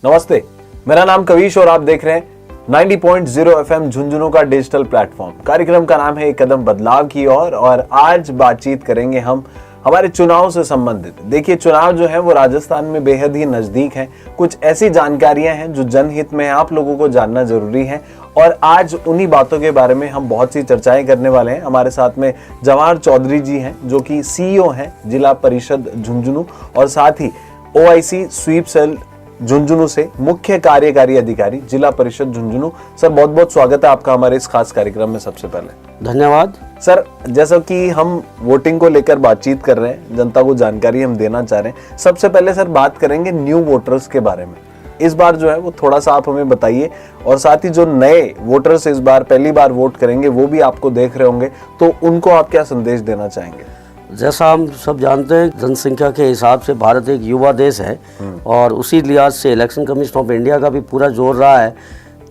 नमस्ते, मेरा नाम कविश और आप देख रहे हैं 90.0 FM झुंझुनू का डिजिटल प्लेटफॉर्म। कार्यक्रम का नाम है एक कदम बदलाव की ओर और आज बातचीत करेंगे हम हमारे चुनाव से संबंधित। देखिए, चुनाव जो है वो राजस्थान में बेहद ही नजदीक है। कुछ ऐसी जानकारियां हैं जो जनहित में आप लोगों को जानना जरूरी है और आज उन्हीं बातों के बारे में हम बहुत सी चर्चाएं करने वाले हैं। हमारे साथ में जवाहर चौधरी जी हैं जो कि CEO हैं जिला परिषद झुंझुनू और साथ ही OIC स्वीप सेल झुंझुनू से मुख्य कार्यकारी अधिकारी जिला परिषद झुंझुनू। सर, बहुत बहुत स्वागत है आपका हमारे इस खास कार्यक्रम में। सबसे पहले धन्यवाद सर। जैसा कि हम वोटिंग को लेकर बातचीत कर रहे हैं, जनता को जानकारी हम देना चाह रहे हैं। सबसे पहले सर बात करेंगे न्यू वोटर्स के बारे में। इस बार जो है वो थोड़ा सा आप हमें बताइए और साथ ही जो नए वोटर्स इस बार पहली बार वोट करेंगे वो भी आपको देख रहे होंगे, तो उनको आप क्या संदेश देना चाहेंगे? जैसा हम सब जानते हैं, जनसंख्या के हिसाब से भारत एक युवा देश है और उसी लिहाज से इलेक्शन कमीशन ऑफ इंडिया का भी पूरा जोर रहा है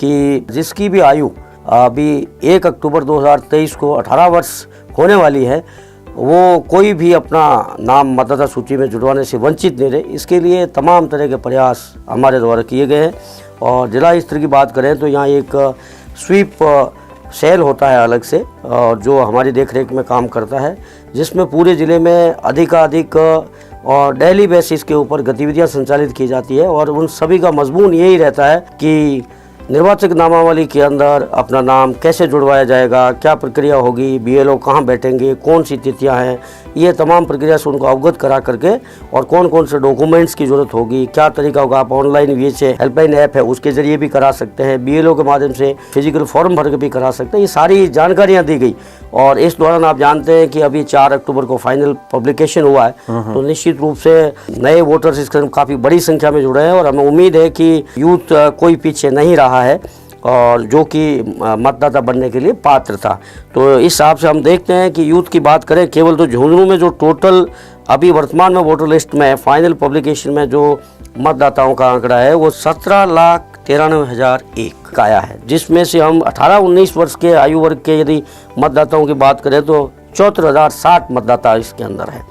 कि जिसकी भी आयु अभी 1 अक्टूबर 2023 को 18 वर्ष होने वाली है, वो कोई भी अपना नाम मतदाता सूची में जुड़वाने से वंचित नहीं रहे। इसके लिए तमाम तरह के प्रयास हमारे द्वारा किए गए हैं। और जिला स्तर की बात करें तो यहाँ एक स्वीप सेल होता है अलग से और जो हमारी देखरेख में काम करता है, जिसमें पूरे ज़िले में अधिकाधिक और डेली बेसिस के ऊपर गतिविधियां संचालित की जाती है। और उन सभी का मजमून यही रहता है कि निर्वाचक नामावली के अंदर अपना नाम कैसे जुड़वाया जाएगा, क्या प्रक्रिया होगी, BLO कहाँ बैठेंगे, कौन सी तिथियां हैं, ये तमाम प्रक्रिया से उनको अवगत करा करके और कौन कौन से डॉक्यूमेंट्स की ज़रूरत होगी, क्या तरीका होगा। आप ऑनलाइन VHA हेल्पलाइन ऐप है उसके ज़रिए भी करा सकते हैं, BLO के माध्यम से फिजिकल फॉर्म भर के भी करा सकते हैं। ये सारी जानकारियाँ दी गई और इस दौरान आप जानते हैं कि अभी 4 अक्टूबर को फाइनल पब्लिकेशन हुआ है, तो निश्चित रूप से नए वोटर्स इसके काफ़ी बड़ी संख्या में जुड़े हैं और हमें उम्मीद है कि यूथ कोई पीछे नहीं रहा है और जो कि मतदाता बनने के लिए पात्र था। तो इस हिसाब से हम देखते हैं कि यूथ की बात करें, केवल तो झुंझुनू में जो टोटल अभी वर्तमान में वोटर लिस्ट में फाइनल पब्लिकेशन में जो मतदाताओं का आंकड़ा है वो 17,93,001 का आया है, जिसमें से हम 18-19 वर्ष के आयु वर्ग के यदि मतदाताओं की बात करें तो 74,060 मतदाता इसके अंदर है।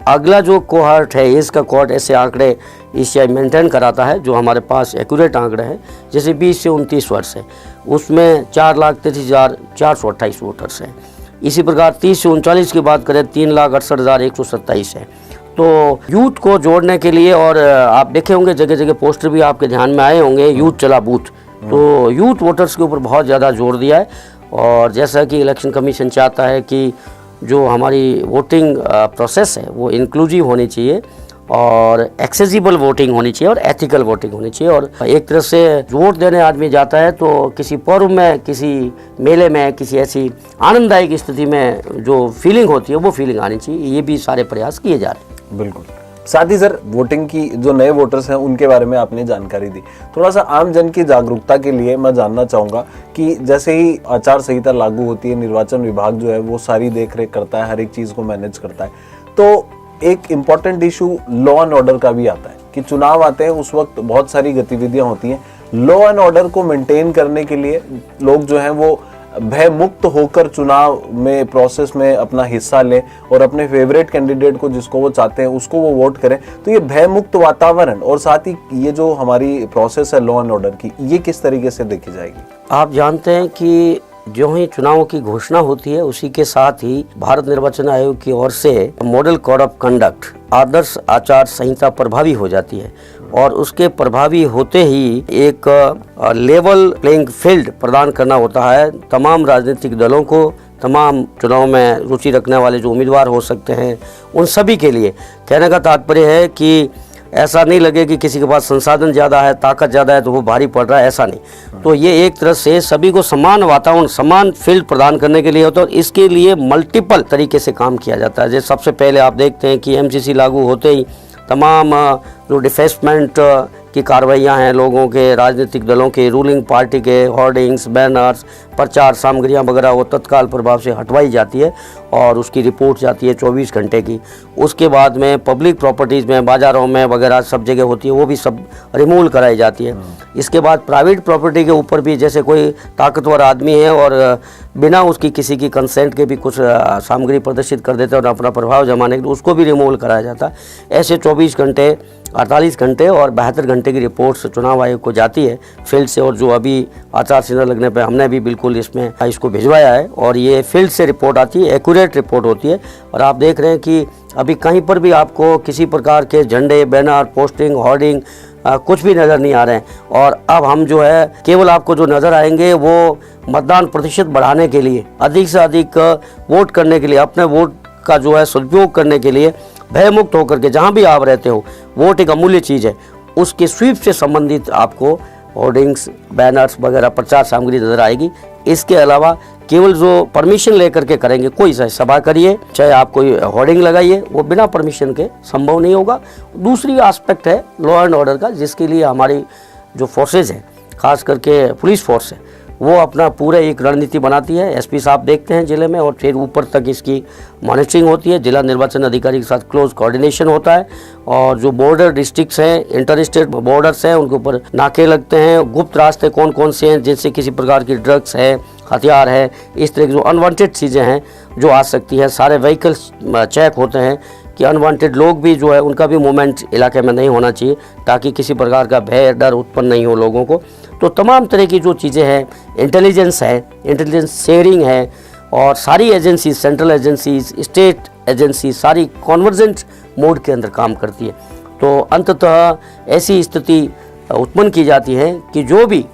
अगला जो कोहॉर्ट है, इसका कोहॉर्ट ऐसे आंकड़े ECI मेंटेन कराता है जो हमारे पास एक्यूरेट आंकड़े हैं। जैसे 20 से 29 वर्ष है, उसमें 4,33,428 वोटर्स हैं। इसी प्रकार 30 से 39 की बात करें 3,68,127 है। तो यूथ को जोड़ने के लिए, और आप देखे होंगे जगह जगह पोस्टर भी आपके ध्यान में आए होंगे, यूथ चला बूथ, तो यूथ वोटर्स के ऊपर बहुत ज़्यादा जोर दिया है। और जैसा कि इलेक्शन कमीशन चाहता है कि जो हमारी वोटिंग प्रोसेस है वो इंक्लूसिव होनी चाहिए और एक्सेसिबल वोटिंग होनी चाहिए और एथिकल वोटिंग होनी चाहिए। और एक तरह से वोट देने आदमी जाता है तो किसी पर्व में, किसी मेले में, किसी ऐसी आनंददायक स्थिति में जो फीलिंग होती है वो फीलिंग आनी चाहिए। ये भी सारे प्रयास किए जा रहे हैं। बिल्कुल। साथ ही सर, वोटिंग की जो नए वोटर्स हैं उनके बारे में आपने जानकारी दी। थोड़ा सा आम जन की जागरूकता के लिए मैं जानना चाहूँगा कि जैसे ही आचार संहिता लागू होती है, निर्वाचन विभाग जो है वो सारी देख रेख करता है, हर एक चीज़ को मैनेज करता है, तो एक important issue law and order का भी आता है कि चुनाव आते हैं, उस वक्त बहुत सारी गतिविधियाँ होती हैं। लॉ एंड ऑर्डर को मेंटेन करने के लिए लोग जो हैं वो भय मुक्त होकर चुनाव में प्रोसेस में अपना हिस्सा लें और अपने फेवरेट कैंडिडेट को, जिसको वो चाहते हैं, उसको वो वोट करें। तो ये भय मुक्त वातावरण और साथ ही ये जो हमारी प्रोसेस है लॉ एंड ऑर्डर की, ये किस तरीके से देखी जाएगी? आप जानते हैं कि जो ही चुनावों की घोषणा होती है उसी के साथ ही भारत निर्वाचन आयोग की ओर से मॉडल कोड ऑफ कंडक्ट, आदर्श आचार संहिता प्रभावी हो जाती है और उसके प्रभावी होते ही एक लेवल प्लेइंग फील्ड प्रदान करना होता है तमाम राजनीतिक दलों को, तमाम चुनाव में रुचि रखने वाले जो उम्मीदवार हो सकते हैं उन सभी के लिए। कहने का तात्पर्य है कि ऐसा नहीं लगे कि किसी के पास संसाधन ज़्यादा है, ताकत ज़्यादा है तो वो भारी पड़ रहा है, ऐसा नहीं। तो ये एक तरह से सभी को समान वातावरण, समान फील्ड प्रदान करने के लिए होता है और इसके लिए मल्टीपल तरीके से काम किया जाता है। जैसे सबसे पहले आप देखते हैं कि MCC लागू होते ही तमाम जो डिफेस्टमेंट की कार्रवाइयाँ हैं लोगों के, राजनीतिक दलों के, रूलिंग पार्टी के होर्डिंग्स, बैनर्स, प्रचार सामग्रियाँ वगैरह वो तत्काल प्रभाव से हटवाई जाती है और उसकी रिपोर्ट जाती है 24 घंटे की। उसके बाद में पब्लिक प्रॉपर्टीज़ में, बाज़ारों में वगैरह सब जगह होती है वो भी सब रिमूव कराई जाती है। इसके बाद प्राइवेट प्रॉपर्टी के ऊपर भी जैसे कोई ताकतवर आदमी है और बिना उसकी किसी की कंसेंट के भी कुछ सामग्री प्रदर्शित कर देता है और अपना प्रभाव जमाने के लिए उसको भी रिमूवल कराया जाता है। ऐसे 24 घंटे, 48 घंटे और 72 घंटे की रिपोर्ट्स चुनाव आयोग को जाती है फील्ड से। और जो अभी आचार संहिता लगने पे हमने भी बिल्कुल इसमें इसको भिजवाया है और ये फील्ड से रिपोर्ट आती है, एक्यूरेट रिपोर्ट होती है। और आप देख रहे हैं कि अभी कहीं पर भी आपको किसी प्रकार के झंडे, बैनर, पोस्टिंग, होर्डिंग कुछ भी नज़र नहीं आ रहे हैं। और अब हम जो है केवल आपको जो नज़र आएंगे वो मतदान प्रतिशत बढ़ाने के लिए, अधिक से अधिक वोट करने के लिए, अपने वोट का जो है सदुपयोग करने के लिए भयमुक्त होकर के जहाँ भी आप रहते हो, वोट एक अमूल्य चीज़ है, उसके स्वीप से संबंधित आपको होर्डिंग्स, बैनर्स वगैरह प्रचार सामग्री नज़र आएगी। इसके अलावा केवल जो परमिशन लेकर के करेंगे, कोई सा सभा करिए, चाहे आप कोई होर्डिंग लगाइए, वो बिना परमिशन के संभव नहीं होगा। दूसरी एस्पेक्ट है लॉ एंड ऑर्डर का, जिसके लिए हमारी जो फोर्सेज है, खास करके पुलिस फोर्स है, वो अपना पूरा एक रणनीति बनाती है। एसपी साहब देखते हैं जिले में और फिर ऊपर तक इसकी मॉनिटरिंग होती है। जिला निर्वाचन अधिकारी के साथ क्लोज कोऑर्डिनेशन होता है और जो बॉर्डर डिस्ट्रिक्ट्स हैं, इंटर स्टेट बॉर्डर्स हैं, उनके ऊपर नाके लगते हैं। गुप्त रास्ते कौन कौन से हैं जिनसे किसी प्रकार की ड्रग्स है, हथियार है, इस तरह की जो अनवांटेड चीज़ें हैं जो आ सकती हैं, सारे व्हीकल्स चेक होते हैं कि अनवांटेड लोग भी जो है उनका भी मूवमेंट इलाके में नहीं होना चाहिए, ताकि किसी प्रकार का भय, डर उत्पन्न नहीं हो लोगों को। तो तमाम तरह की जो चीज़ें हैं, इंटेलिजेंस है, इंटेलिजेंस शेयरिंग है और सारी agency, central agencies, state agency, सारी कॉन्वर्जेंट मोड के अंदर काम करती है। तो अंततः ऐसी स्थिति उत्पन्न की जाती है कि जो भी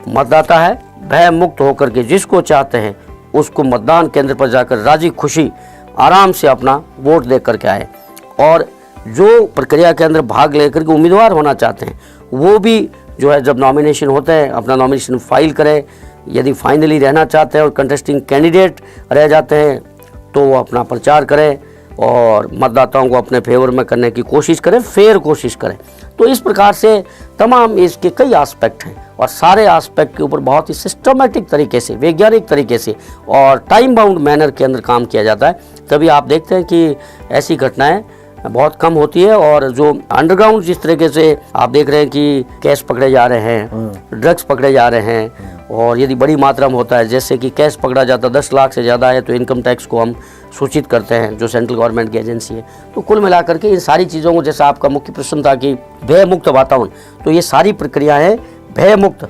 मतदाता है भय मुक्त होकर के जिसको चाहते हैं उसको मतदान केंद्र पर जाकर राजी खुशी आराम से अपना वोट दे करके आए। और जो प्रक्रिया के अंदर भाग लेकर के उम्मीदवार होना चाहते हैं वो भी जो है जब नॉमिनेशन होते हैं अपना नॉमिनेशन फाइल करें। यदि फाइनली रहना चाहते हैं और कंटेस्टिंग कैंडिडेट रह जाते हैं तो वो अपना प्रचार करें और मतदाताओं को अपने फेवर में करने की कोशिश करें, फेयर कोशिश करें। तो इस प्रकार से तमाम इसके कई एस्पेक्ट हैं और सारे एस्पेक्ट के ऊपर बहुत ही सिस्टमेटिक तरीके से, वैज्ञानिक तरीके से और टाइम बाउंड मैनर के अंदर काम किया जाता है। तभी आप देखते हैं कि ऐसी घटनाएं बहुत कम होती है। और जो अंडरग्राउंड जिस तरीके से आप देख रहे हैं कि कैश पकड़े जा रहे हैं, ड्रग्स पकड़े जा रहे हैं और यदि बड़ी मात्रा में होता है, जैसे कि कैश पकड़ा जाता है 10 लाख से ज़्यादा है तो इनकम टैक्स को हम सूचित करते हैं जो सेंट्रल गवर्नमेंट की एजेंसी है। तो कुल मिलाकर के इन सारी चीज़ों को, जैसा आपका मुख्य प्रश्न था कि भय मुक्त वातावरण, तो ये सारी प्रक्रिया है भय मुक्त,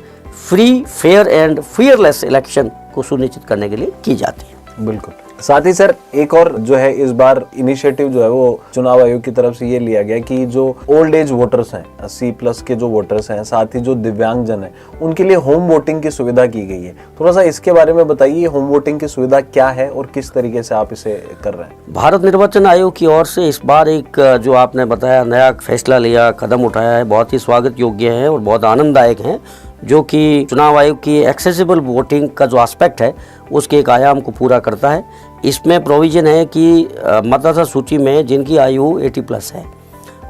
free, fair and fearless election को सुनिश्चित करने के लिए की जाती है। बिल्कुल। साथ ही सर एक और जो है इस बार इनिशिएटिव जो है वो चुनाव आयोग की तरफ से ये लिया गया कि जो ओल्ड एज वोटर्स हैं, 80+ के जो वोटर्स हैं, साथ ही जो दिव्यांगजन हैं, उनके लिए होम वोटिंग की सुविधा की गई है। थोड़ा सा इसके बारे में बताइए, होम वोटिंग की सुविधा क्या है और किस तरीके से आप इसे कर रहे हैं? भारत निर्वाचन आयोग की ओर से इस बार एक जो आपने बताया नया फैसला लिया, कदम उठाया है, बहुत ही स्वागत योग्य है और बहुत आनंददायक है, जो कि चुनाव आयोग की एक्सेसिबल वोटिंग का जो एस्पेक्ट है उसके एक आयाम को पूरा करता है। इसमें प्रोविजन है कि मतदाता सूची में जिनकी आयु 80+ है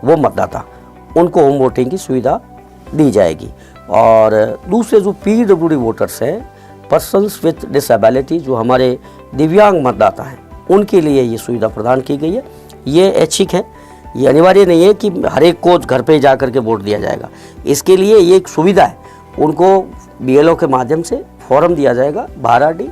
वो मतदाता, उनको होम वोटिंग की सुविधा दी जाएगी। और दूसरे जो PWD वोटर्स हैं, पर्सन्स विथ डिसेबिलिटी, जो हमारे दिव्यांग मतदाता हैं, उनके लिए ये सुविधा प्रदान की गई है। ये ऐच्छिक है, ये अनिवार्य नहीं है कि हर एक को घर पे जा कर के वोट दिया जाएगा। इसके लिए ये एक सुविधा है, उनको BLO के माध्यम से फॉर्म दिया जाएगा 12D,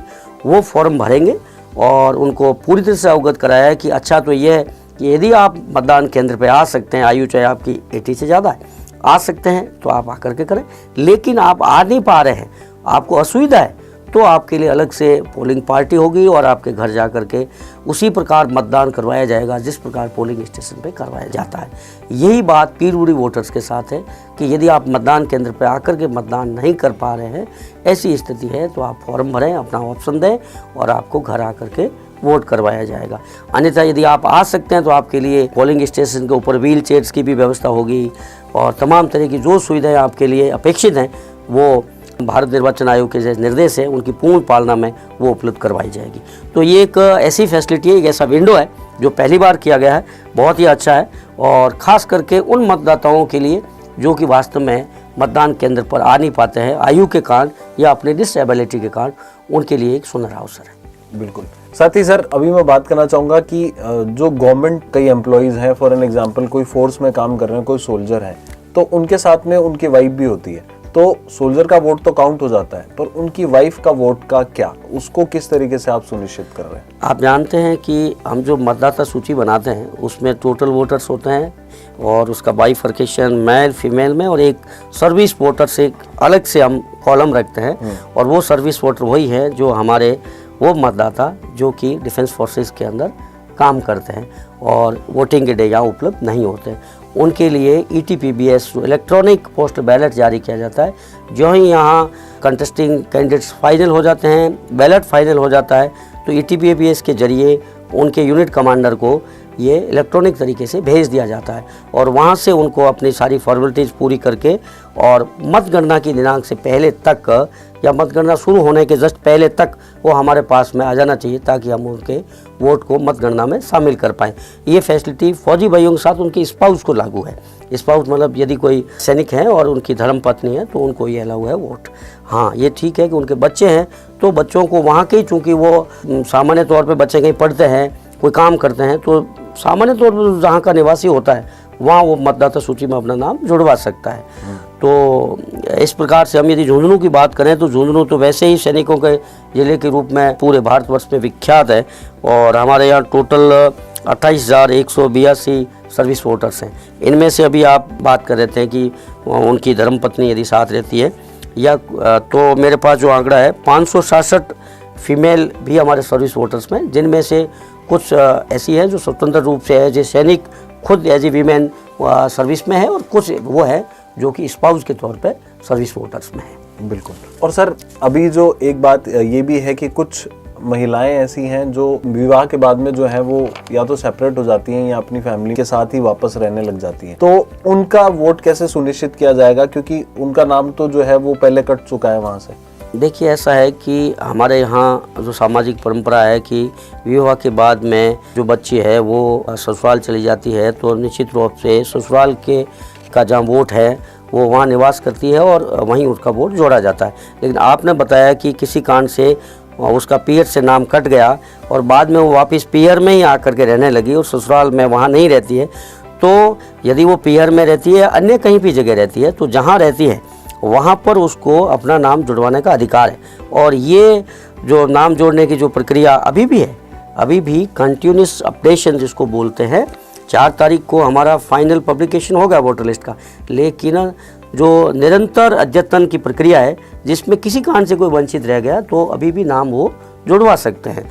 वो फॉर्म भरेंगे और उनको पूरी तरह से अवगत कराया है कि अच्छा तो ये है कि यदि आप मतदान केंद्र पे आ सकते हैं, आयु चाहे आपकी 80 से ज़्यादा है, आ सकते हैं तो आप आकर के करें। लेकिन आप आ नहीं पा रहे हैं, आपको असुविधा है, तो आपके लिए अलग से पोलिंग पार्टी होगी और आपके घर जा कर के उसी प्रकार मतदान करवाया जाएगा जिस प्रकार पोलिंग स्टेशन पे करवाया जाता है। यही बात PWD वोटर्स के साथ है कि यदि आप मतदान केंद्र पे आकर के मतदान नहीं कर पा रहे हैं, ऐसी स्थिति है, तो आप फॉर्म भरें, अपना ऑप्शन दें और आपको घर आकर के वोट करवाया जाएगा। अन्यथा यदि आप आ सकते हैं तो आपके लिए पोलिंग स्टेशन के ऊपर व्हील चेयर्स की भी व्यवस्था होगी और तमाम तरह की जो सुविधाएँ आपके लिए अपेक्षित हैं वो भारत निर्वाचन आयोग के जो निर्देश है उनकी पूर्ण पालना में वो उपलब्ध करवाई जाएगी। तो ये एक ऐसी फैसिलिटी है, एक ऐसा विंडो है जो पहली बार किया गया है, बहुत ही अच्छा है और ख़ास करके उन मतदाताओं के लिए जो कि वास्तव में मतदान केंद्र पर आ नहीं पाते हैं आयु के कारण या अपने डिसेबिलिटी के कारण, उनके लिए एक सुनहरा अवसर है। बिल्कुल। साथ ही सर अभी मैं बात करना चाहूँगा कि जो गवर्नमेंट कई एम्प्लॉयज़ हैं, फॉर एन एग्जाम्पल कोई फोर्स में काम कर रहे हैं, कोई सोल्जर हैं, तो उनके साथ में उनकी वाइफ भी होती है। तो सोल्जर का वोट तो काउंट हो जाता है, पर उनकी वाइफ का वोट का क्या, उसको किस तरीके से आप सुनिश्चित कर रहे हैं? आप जानते हैं कि हम जो मतदाता सूची बनाते हैं उसमें टोटल वोटर्स होते हैं और उसका बाइफर्केशन मेल फीमेल में, और एक सर्विस वोटर से अलग से हम कॉलम रखते हैं। और वो सर्विस वोटर वही है जो हमारे वो मतदाता जो कि डिफेंस फोर्सेस के अंदर काम करते हैं और वोटिंग के डे यहाँ उपलब्ध नहीं होते, उनके लिए ETPBS इलेक्ट्रॉनिक पोस्ट बैलेट जारी किया जाता है। जो ही यहाँ कंटेस्टिंग कैंडिडेट्स फाइनल हो जाते हैं, बैलेट फाइनल हो जाता है, तो ETPBS के जरिए उनके यूनिट कमांडर को ये इलेक्ट्रॉनिक तरीके से भेज दिया जाता है और वहाँ से उनको अपनी सारी फॉर्मेलिटीज़ पूरी करके और मतगणना की दिनांक से पहले तक या मतगणना शुरू होने के जस्ट पहले तक वो हमारे पास में आ जाना चाहिए ताकि हम उनके वोट को मतगणना में शामिल कर पाएँ। ये फैसिलिटी फौजी भाइयों के साथ उनकी स्पाउस को लागू है। स्पाउस मतलब यदि कोई सैनिक है और उनकी धर्मपत्नी है तो उनको ये अलाउ है वोट। हाँ, ये ठीक है कि उनके बच्चे हैं तो बच्चों को वहाँ के, चूँकि वो सामान्य तौर पर बच्चे कहीं पढ़ते हैं, कोई काम करते हैं, तो सामान्य तौर पर जहाँ का निवासी होता है वहाँ वो मतदाता सूची में अपना नाम जुड़वा सकता है। तो इस प्रकार से हम यदि झुंझुनू की बात करें तो झुंझुनू तो वैसे ही सैनिकों के ज़िले के रूप में पूरे भारतवर्ष में विख्यात है और हमारे यहाँ टोटल 28,182 सर्विस वोटर्स हैं। इनमें से अभी आप बात कर रहे थे कि उनकी धर्मपत्नी यदि साथ रहती है या तो मेरे पास जो आंकड़ा है 567 फीमेल भी हमारे सर्विस वोटर्स में, जिनमें से कुछ ऐसी है जो स्वतंत्र रूप से है, जैसे सैनिक खुद एज ए वीमेन सर्विस में है और कुछ वो है जो कि स्पाउस के तौर पे सर्विस वोटर्स में है। बिल्कुल। और सर अभी जो एक बात ये भी है कि कुछ महिलाएं ऐसी हैं जो विवाह के बाद में जो है वो या तो सेपरेट हो जाती हैं या अपनी फैमिली के साथ ही वापस रहने लग जाती हैं, तो उनका वोट कैसे सुनिश्चित किया जाएगा, क्योंकि उनका नाम तो जो है वो पहले कट चुका है वहाँ से? देखिए, ऐसा है कि हमारे यहाँ जो सामाजिक परंपरा है कि विवाह के बाद में जो बच्ची है वो ससुराल चली जाती है तो निश्चित रूप से ससुराल के का जहाँ वोट है वो वहाँ निवास करती है और वहीं उसका वोट जोड़ा जाता है। लेकिन आपने बताया कि किसी कारण से उसका पीयर से नाम कट गया और बाद में वो वापस पीयर में ही आकर के रहने लगी और ससुराल में वहाँ नहीं रहती है, तो यदि वो पीयर में रहती है अन्य कहीं भी जगह रहती है तो जहाँ रहती है वहाँ पर उसको अपना नाम जुड़वाने का अधिकार है। और ये जो नाम जोड़ने की जो प्रक्रिया अभी भी है, अभी भी कंटिन्यूस अपडेशन जिसको बोलते हैं, 4 तारीख को हमारा फाइनल पब्लिकेशन होगा वोटर लिस्ट का, लेकिन जो निरंतर अद्यतन की प्रक्रिया है जिसमें किसी कारण से कोई वंचित रह गया तो अभी भी नाम वो जुड़वा सकते हैं।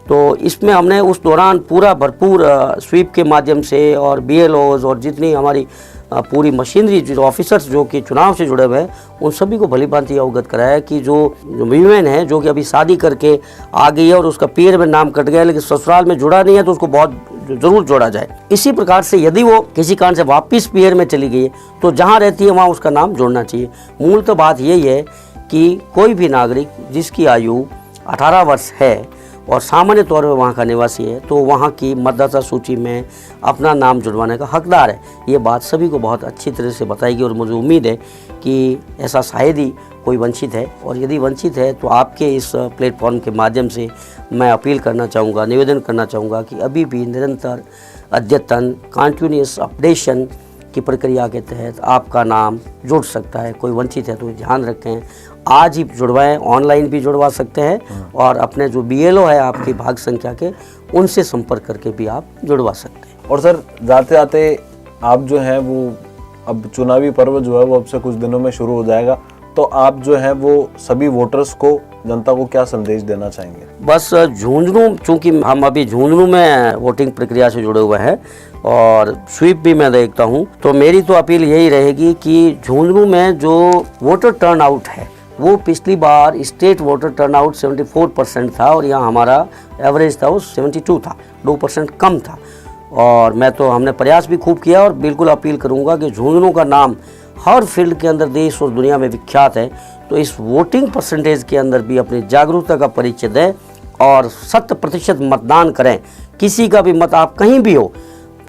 तो इसमें हमने उस दौरान पूरा भरपूर स्वीप के माध्यम से और BLOs और जितनी हमारी पूरी मशीनरी जो ऑफिसर्स जो कि चुनाव से जुड़े हुए हैं उन सभी को भली भांति अवगत कराया कि जो वीमेन है जो कि अभी शादी करके आ गई है और उसका पीयर में नाम कट गया लेकिन ससुराल में जुड़ा नहीं है तो उसको बहुत जरूर जोड़ा जाए। इसी प्रकार से यदि वो किसी कारण से वापस पीयर में चली गई है तो जहाँ रहती है वहाँ उसका नाम जोड़ना चाहिए। मूल तो बात यही है कि कोई भी नागरिक जिसकी आयु 18 वर्ष है और सामान्य तौर पर वहाँ का निवासी है तो वहाँ की मतदाता सूची में अपना नाम जुड़वाने का हकदार है। ये बात सभी को बहुत अच्छी तरह से बताएगी और मुझे उम्मीद है कि ऐसा शायद ही कोई वंचित है, और यदि वंचित है तो आपके इस प्लेटफॉर्म के माध्यम से मैं अपील करना चाहूँगा, निवेदन करना चाहूँगा कि अभी भी निरंतर अद्यतन कंटिन्यूअस अपडेशन की प्रक्रिया के तहत आपका नाम जुड़ सकता है। कोई वंचित है तो ध्यान रखें, आज ही जुड़वाएं, ऑनलाइन भी जुड़वा सकते हैं और अपने जो BLO है आपकी भाग संख्या के उनसे संपर्क करके भी आप जुड़वा सकते हैं। और सर जाते जाते आप जो है वो अब चुनावी पर्व जो है वो अब से कुछ दिनों में शुरू हो जाएगा, तो आप जो है वो सभी वोटर्स को, जनता को क्या संदेश देना चाहेंगे? बस झुंझुनू, चूँकि हम अभी झुंझुनू में वोटिंग प्रक्रिया से जुड़े हुए हैं और स्वीप भी मैं देखता हूँ, तो मेरी तो अपील यही रहेगी कि झुंझुनू में जो वोटर टर्नआउट है वो पिछली बार स्टेट वोटर टर्नआउट 74% था और यहाँ हमारा एवरेज था वो 72 था, 2% कम था। और हमने प्रयास भी खूब किया और बिल्कुल अपील करूँगा कि झुंझुनू का नाम हर फील्ड के अंदर देश और दुनिया में विख्यात है, तो इस वोटिंग परसेंटेज के अंदर भी अपनी जागरूकता का परिचय दें और 100% मतदान करें। किसी का भी मत आप कहीं भी हो,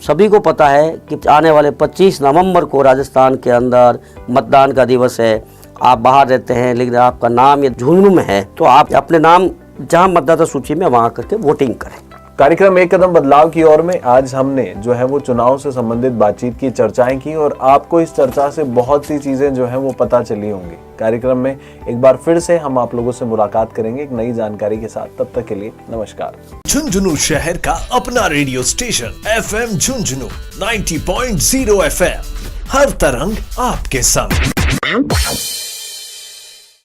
सभी को पता है कि आने वाले 25 नवंबर को राजस्थान के अंदर मतदान का दिवस है। आप बाहर रहते हैं लेकिन आपका नाम ये झुंझुनू में है तो आप अपने नाम जहां मतदाता सूची में वहां करके वोटिंग करें। कार्यक्रम एक कदम बदलाव की ओर में आज हमने जो है वो चुनाव से संबंधित बातचीत की, चर्चाएं की और आपको इस चर्चा से बहुत सी चीजें जो है वो पता चली होंगी। कार्यक्रम में एक बार फिर से हम आप लोगों से मुलाकात करेंगे एक नई जानकारी के साथ। तब तक के लिए नमस्कार। झुंझुनू शहर का अपना radio station FM Jhunjhunu 90.0 FM, हर तरंग आपके संग।